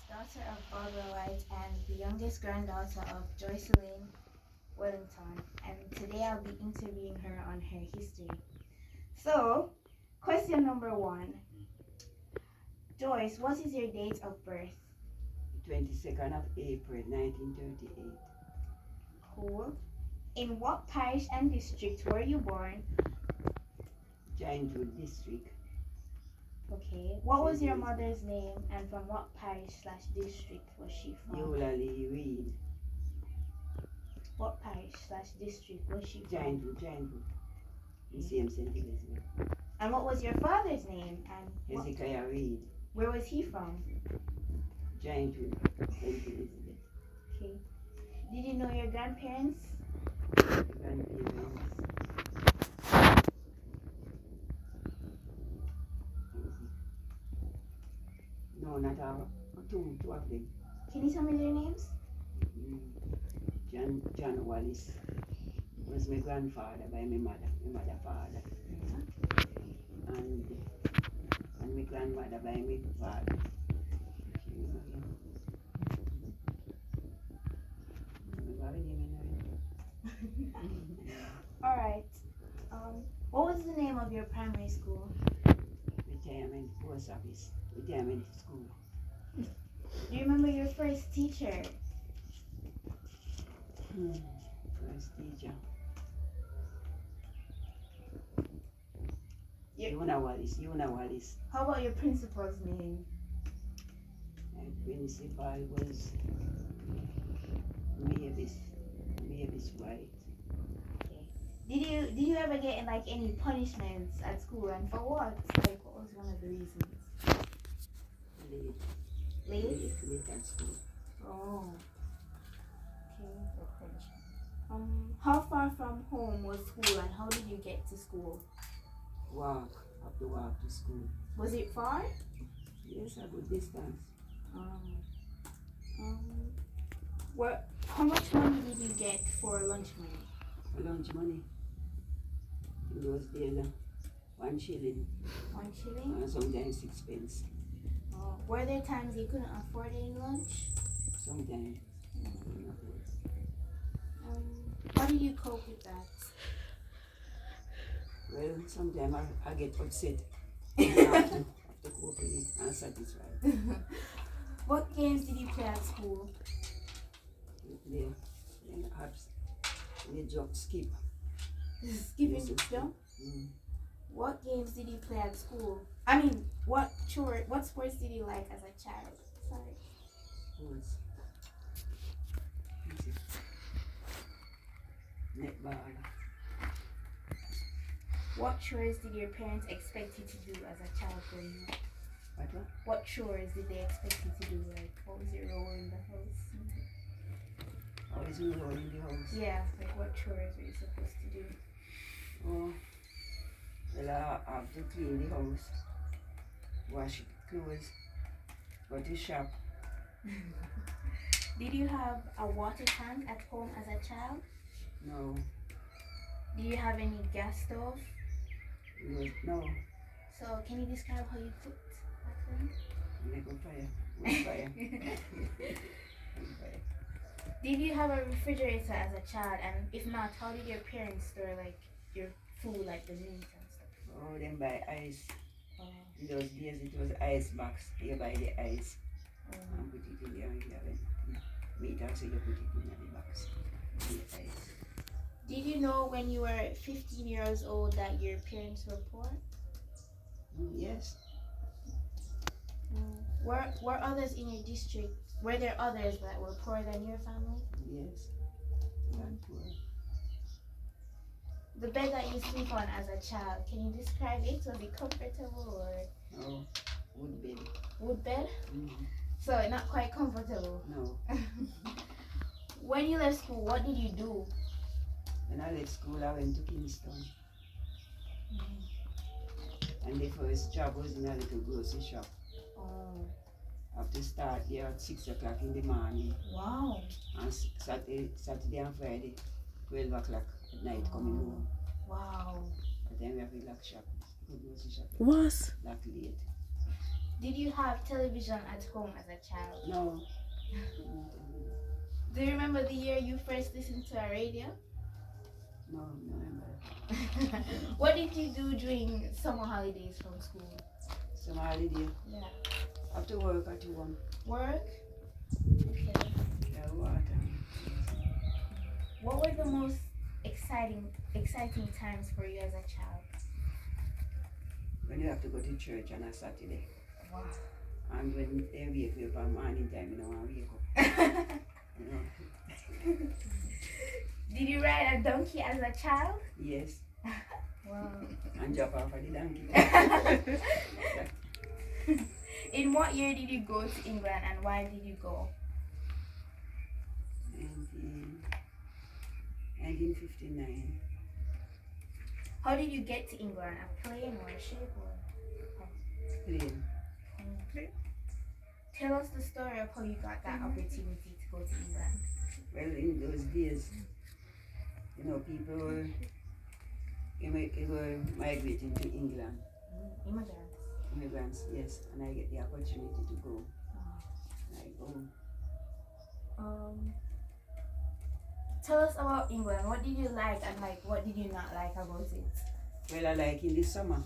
daughter of Barbara White and the youngest granddaughter of Joycelyn Wellington, and today I'll be interviewing her on her history. So, question number one. Joyce, what is your date of birth? 22nd of April 1938. Cool. In what parish and district were you born? Giantwood District. Okay. What was your mother's name and from what parish/district was she from? Eulalie Reed. What parish/district was she from? Giantwood. The same St. Elizabeth. And what was your father's name and Hezekiah Reed. where was he from? Giantwood, St. Elizabeth. Okay. Did you know your grandparents? Grandparents. No, not all. Two of them. Can you tell me their names? John Wallace was my grandfather by my mother father. And my grandmother by my father. Alright. What was the name of your primary school? Retirement post office. Retirement school. Do you remember your first teacher? First teacher. Yep. Una Wallace. How about your principal's name? My principal was Mavis White. Okay. Did you ever get like any punishments at school, and for what? Like, what was one of the reasons? Late at school. Oh. Okay. How far from home was school, and how did you get to school? Have to walk to school. Was it far? Yes, a good distance. How much money did you get for lunch money? For lunch money, in those days, 1 shilling. 1 shilling? And sometimes 6 pence. Were there times you couldn't afford any lunch? Sometimes. How did you cope with that? Well, sometimes I get upset. I have to cope with it and satisfied. What games did you play at school? The jump skip. Skipping jump? What games did you play at school? I mean, what sports did you like as a child? Sorry. Sports. Netball. What chores did your parents expect you to do as a child growing up? What chores did they expect you to do? Like, what was your role in the house? What was my role in the house? Yeah, like what chores were you supposed to do? Oh, well, I have to clean the house, wash clothes, go to shop. Did you have a water tank at home as a child? No. Do you have any gas stove? No. So, can you describe how you cooked back then? Like on fire. On fire. On fire. Did you have a refrigerator as a child? And if not, how did your parents store like your food, like the meat and stuff? Oh, then buy ice. In those days it was ice box. You buy the ice and put it in there and you have it. Meat also you put it in the box. The ice. Did you know when you were 15 years old that your parents were poor? Yes. Were others in your district, were there others that were poorer than your family? Yes. Poor. The bed that you sleep on as a child, can you describe it? Was it comfortable or? No, wood bed. Wood bed? Mm-hmm. So not quite comfortable? No. When you left school, what did you do? When I left school, I went to Kingston. And the first job was in a little grocery shop. I have to start there at 6 o'clock in the morning. Wow. And Saturday and Friday, 12 o'clock at night coming home. Wow. But then we have a lock shop, grocery shop. Was? Lock late. Did you have television at home as a child? No. Do you remember the year you first listened to a radio? No, no remember. What did you do during summer holidays from school? Summer holiday. Yeah. After work at home. Work? Okay. Yeah, water. What were the most exciting times for you as a child? When you have to go to church on a Saturday. Wow. And when they wake you up on morning time, you don't want to wake up. You know? Did you ride a donkey as a child? Yes. Wow. And jump off of the donkey. In what year did you go to England and why did you go? 1959. How did you get to England? A plane or a ship or? Plane. Tell us the story of how you got that opportunity to go to England. Well, in those days, you know, people were migrating to England. Immigrants. Immigrants, yes. And I get the opportunity to go. And I go. Tell us about England. What did you like and what did you not like about it? Well, I like in the summer.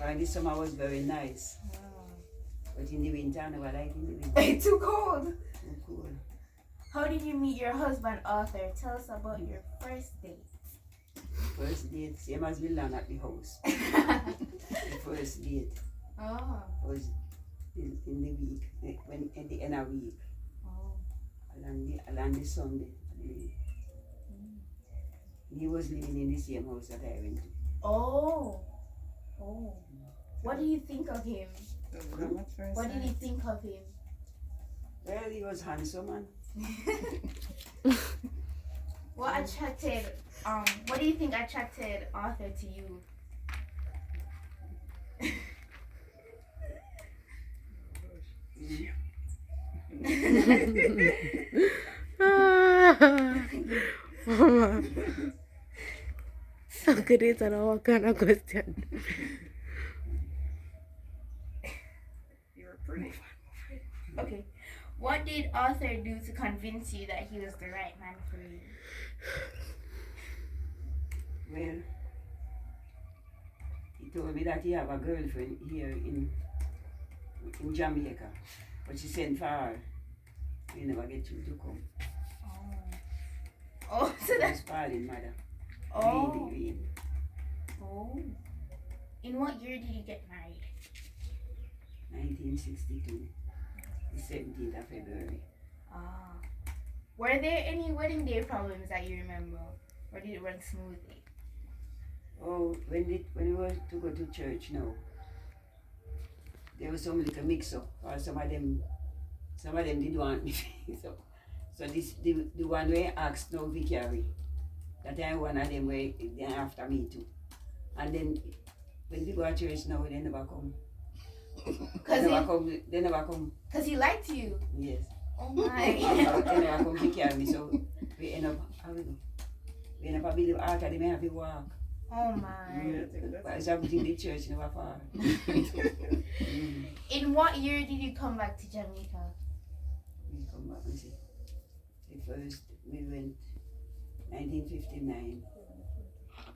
And the summer was very nice. But in the winter, I never like in the winter. It's too cold. Too cold. How did you meet your husband, Arthur? Tell us about your first date. First date, same as we learned at the house. The first date was in the week, in the end of week. Along the Sunday. He was living in the same house that I went to. Oh. What do you think of him? What did you think of him? Well, he was handsome man. What do you think attracted Arthur to you? So good is an all kind of question. You're pretty. Okay. What did Arthur do to convince you that he was the right man for you? Well, he told me that he have a girlfriend here in Jamaica, but she sent for her. He never get you to come. Oh, so that's Pauline mother. Oh. Really. Oh. In what year did you get married? 1962. The 17th of February. Were there any wedding day problems that you remember? Or did it run smoothly? Oh, when we were to go to church now, there was some little mix up. Or some of them didn't want me. So the one we asked no vicary. That time one of them were after me too. And then when they go to church now, they never come. They never come. Because he liked you? Yes. Oh my. They never come to carry me, so we end up, how we go? We end up a bit of after they may have to walk. Oh my. But it's everything the church never far. In what year did you come back to Jamaica? We come back and see. The first, we went 1959.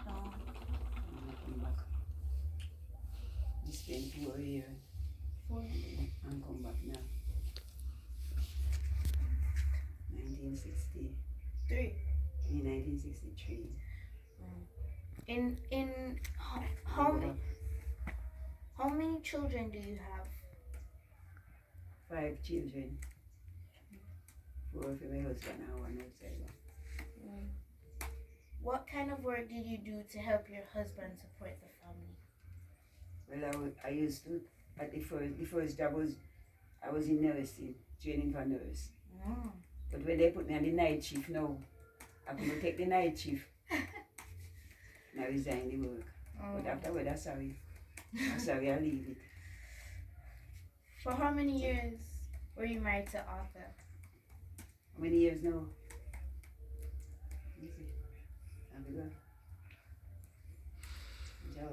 Oh. And we come back. We spent 4 years. 4 years. And come back now. 1963. 3. In 1963. In how many children do you have? 5 children. 4 for my husband and 1 outside. What kind of work did you do to help your husband support the family? Well, I used to, at the first job I was in nursing, training for nurse. But when they put me on the night shift now, I couldn't take the night shift. And I resigned the work. But afterward, I'm sorry. I leave it. For how many years were you married to Arthur? How many years now? Let me see. I'll be gone.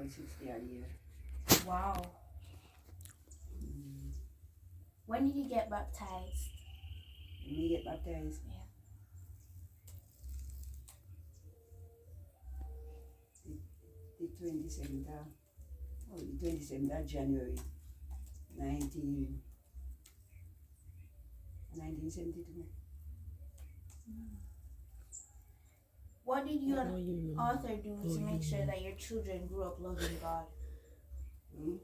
It's 60 odd years. Wow. When did you get baptized? When me get baptized. Yeah. The 27th of, the 27th of January, 1972. What did you and Oh, you- Arthur do Oh, to make you- sure that your children grew up loving God? Hmm?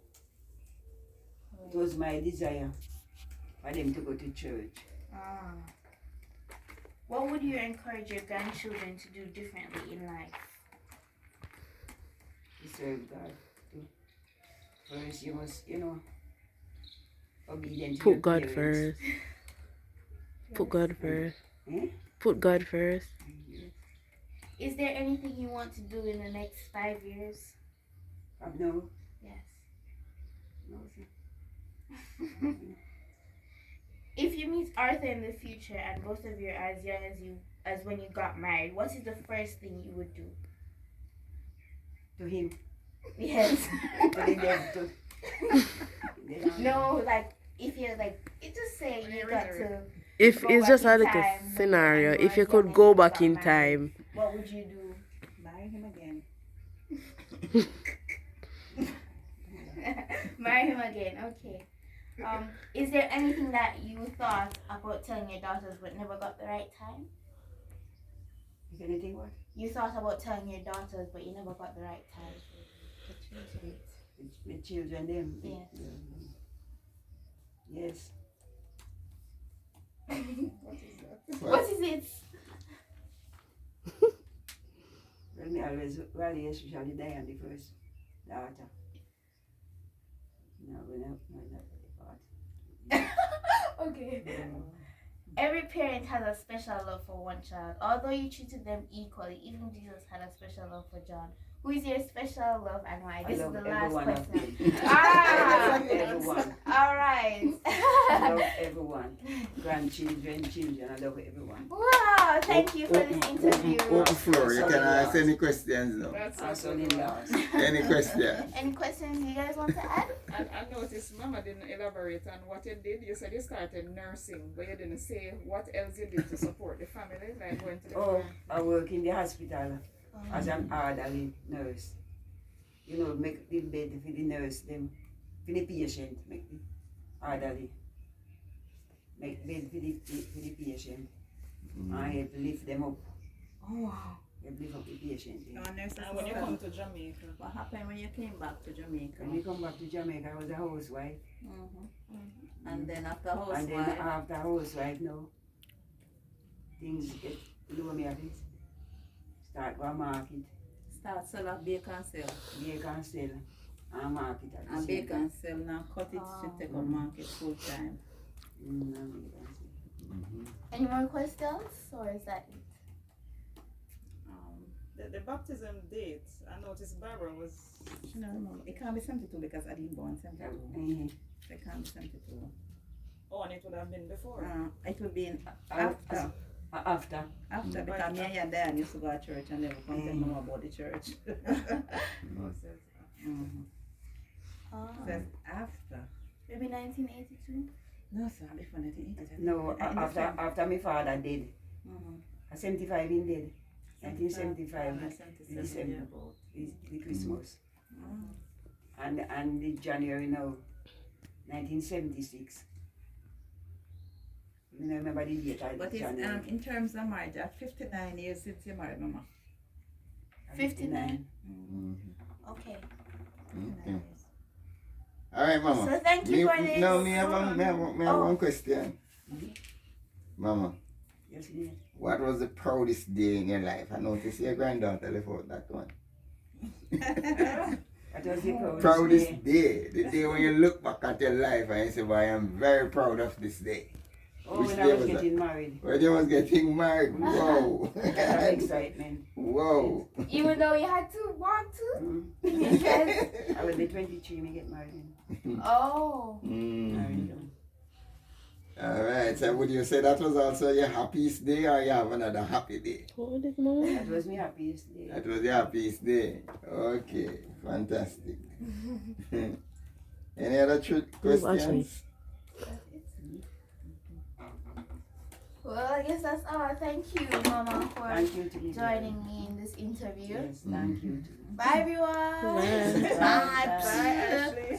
It was my desire for them to go to church. Ah. What would you encourage your grandchildren to do differently in life? To serve God. First, you must, obedient to your Put God parents. first. Put God first. Eh? Put God first. Is there anything you want to do in the next 5 years? No. Yes. No, sir. If you meet Arthur in the future and both of you are as young as when you got married, what is the first thing you would do? To him. Yes. To the devil. No, like if you're like, it just say you got to. If Go it's back just in like a time, scenario, and if you you're could young go and you back got in married, time, what would you do? Marry him again. Marry him again. Okay. Is there anything that you thought about telling your daughters but never got the right time? Is anything what? You thought about telling your daughters but you never got the right time. The children, them. Yes. Yes. What is it? Well, me always rally, especially Diane, the first daughter. No, not the part. Okay. Every parent has a special love for one child. Although you treated them equally, even Jesus had a special love for John. Who is your special love and why? This is the last question. Ah! Everyone. All right. I love everyone. Grandchildren, children, I love everyone. Wow, thank you for this interview. Open floor, you can ask any questions now. Also in-laws. Any question? Any questions you guys want to add? I noticed Mama didn't elaborate on what you did. You said you started nursing, but you didn't say what else you did to support the family, like going to the Oh, I work in the hospital as an elderly nurse. Make the bed for the nurse, them, for the patient, make the elderly. Make bed for the patient. I help lift them up. Oh, wow. Help lift up the patient. And when you come to Jamaica, what happened when you came back to Jamaica? When we come back to Jamaica, I was a housewife. And then after And then housewife, after housewife now, things get low me at it. Start go market, start sell off bake and sell. bake and sell, and market at the And same bake time. and sell now cut it to take a market full time. And bake and sell. Any more questions, or is that it? The baptism date, I noticed Barbara was. No, it can't be 72 because I didn't born 72. It can't be 72. Oh, and it would have been before? It would be after. After. After, because me and your dad used to go to church and they would come tell me more about the church. Says after. Maybe 1982? No, sir, before 1980. No, after my father died. 75 in dead. 1975, December, the Christmas. And the January now, 1976. I remember the date. But it's, in terms of marriage, at 59 years since you married, Mama. 59? Okay. Okay. All right, Mama. So thank you for this. No, me have one question. Mama, Yes, dear. what was the proudest day in your life? I noticed your granddaughter left out that one. That was the Proudest day. The day when you look back at your life and you say, "Boy, I am very proud of this day." Oh, Which when day I was was that? getting married. When you was getting married. Whoa. That was excitement. Whoa. Even though you had to want to? Because, I will be 23 when I get married. oh. Married. Alright, so would you say that was also your happiest day or you have another happy day? Hold it, Mama. That was my happiest day. That was your happiest day. Okay, fantastic. Any other questions? Well, I guess that's all. Thank you, Mama, for Thank you to be joining me in this interview. Yes, thank you. Bye, everyone. Bye. Bye. Bye, Ashley.